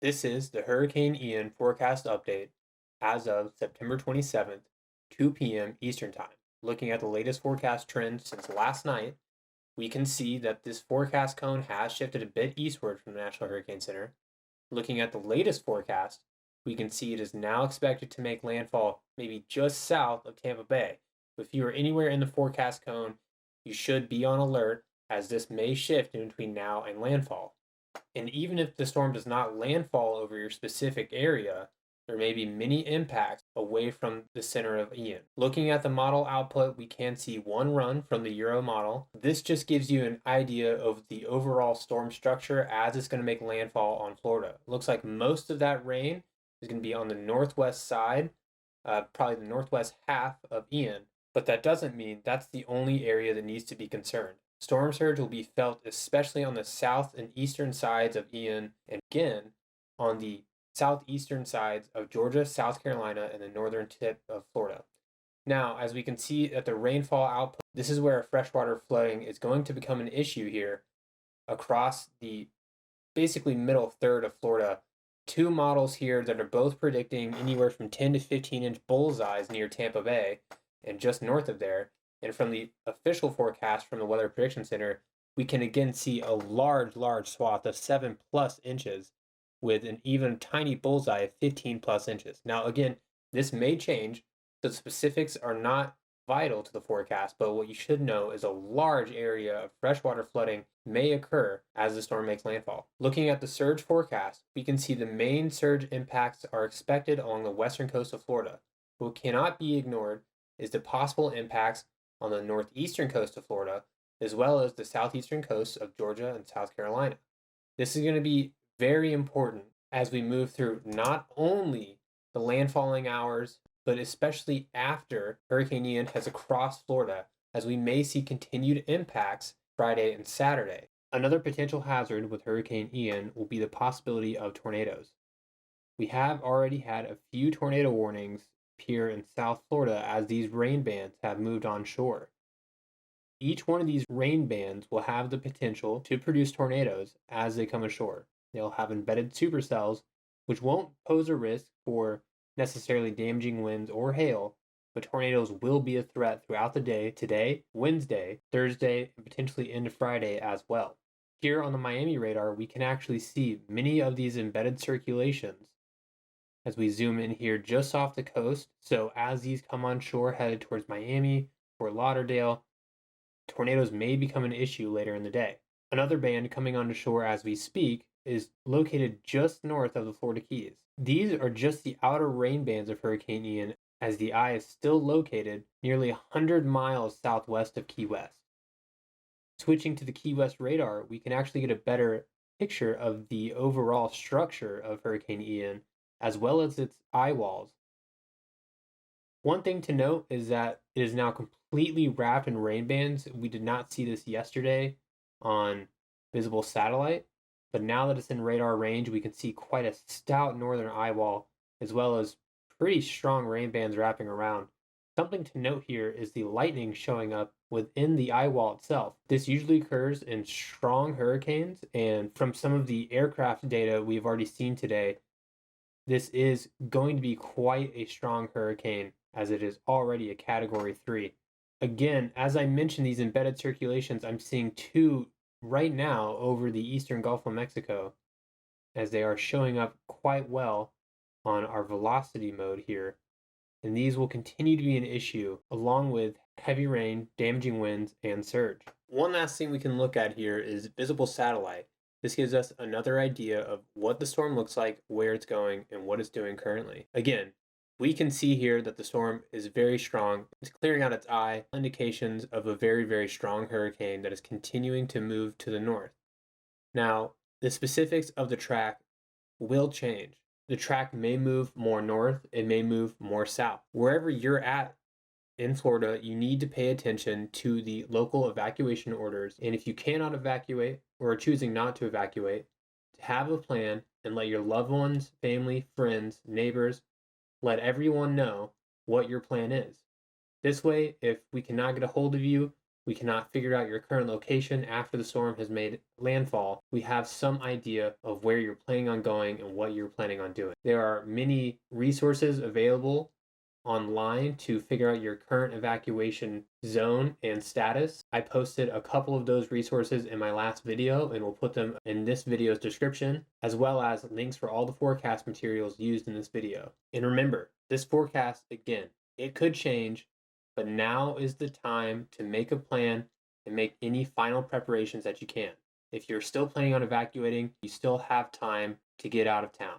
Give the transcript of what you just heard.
This is the Hurricane Ian forecast update as of September 27th, 2 p.m. Eastern Time. Looking at the latest forecast trend since last night, we can see that this forecast cone has shifted a bit eastward from the National Hurricane Center. Looking at the latest forecast, we can see it is now expected to make landfall maybe just south of Tampa Bay. If you are anywhere in the forecast cone, you should be on alert as this may shift in between now and landfall. And even if the storm does not landfall over your specific area, there may be many impacts away from the center of Ian. Looking at the model output, we can see one run from the Euro model. This just gives you an idea of the overall storm structure as it's going to make landfall on Florida. It looks like most of that rain is going to be on the northwest side, probably the northwest half of Ian, but that doesn't mean that's the only area that needs to be concerned. Storm surge will be felt especially on the south and eastern sides of Ian, and again on the southeastern sides of Georgia, South Carolina, and the northern tip of Florida. Now, as we can see at the rainfall output, this is where freshwater flooding is going to become an issue here across the basically middle third of Florida. Two models here that are both predicting anywhere from 10 to 15 inch bullseyes near Tampa Bay and just north of there. And from the official forecast from the Weather Prediction Center, we can again see a large swath of 7+ inches with an even tiny bullseye of 15+ inches. Now, again, this may change. The specifics are not vital to the forecast, but what you should know is a large area of freshwater flooding may occur as the storm makes landfall. Looking at the surge forecast, we can see the main surge impacts are expected along the western coast of Florida. What cannot be ignored is the possible impacts on the northeastern coast of Florida, as well as the southeastern coasts of Georgia and South Carolina. This is going to be very important as we move through not only the landfalling hours, but especially after Hurricane Ian has crossed Florida, as we may see continued impacts Friday and Saturday. Another potential hazard with Hurricane Ian will be the possibility of tornadoes. We have already had a few tornado warnings appear in South Florida as these rain bands have moved on shore. Each one of these rain bands will have the potential to produce tornadoes as they come ashore. They'll have embedded supercells, which won't pose a risk for necessarily damaging winds or hail, but tornadoes will be a threat throughout the day today, Wednesday, Thursday, and potentially into Friday as well. Here on the Miami radar, we can actually see many of these embedded circulations as we zoom in here just off the coast. So as these come on shore headed towards Miami, Fort Lauderdale, tornadoes may become an issue later in the day. Another band coming onto shore as we speak is located just north of the Florida Keys. These are just the outer rain bands of Hurricane Ian, as the eye is still located nearly 100 miles southwest of Key West. Switching to the Key West radar, we can actually get a better picture of the overall structure of Hurricane Ian, as well as its eye walls. One thing to note is that it is now completely wrapped in rain bands. We did not see this yesterday on visible satellite, but now that it's in radar range, we can see quite a stout northern eye wall, as well as pretty strong rain bands wrapping around. Something to note here is the lightning showing up within the eye wall itself. This usually occurs in strong hurricanes, and from some of the aircraft data we've already seen today, this is going to be quite a strong hurricane, as it is already a Category 3. Again, as I mentioned, these embedded circulations, I'm seeing two right now over the eastern Gulf of Mexico, as they are showing up quite well on our velocity mode here. And these will continue to be an issue, along with heavy rain, damaging winds, and surge. One last thing we can look at here is visible satellite. This gives us another idea of what the storm looks like, where it's going, and what it's doing currently. Again, we can see here that the storm is very strong. It's clearing out its eye, indications of a very strong hurricane that is continuing to move to the north. Now, the specifics of the track will change. The track may move more north, it may move more south. Wherever you're at in Florida, you need to pay attention to the local evacuation orders. And if you cannot evacuate or are choosing not to evacuate, to have a plan and let your loved ones, family, friends, neighbors, let everyone know what your plan is. This way, if we cannot get a hold of you, we cannot figure out your current location after the storm has made landfall, we have some idea of where you're planning on going and what you're planning on doing. There are many resources available online to figure out your current evacuation zone and status. I posted a couple of those resources in my last video, and we'll put them in this video's description, as well as links for all the forecast materials used in this video. And remember, this forecast, again, it could change, but now is the time to make a plan and make any final preparations that you can. If you're still planning on evacuating, you still have time to get out of town.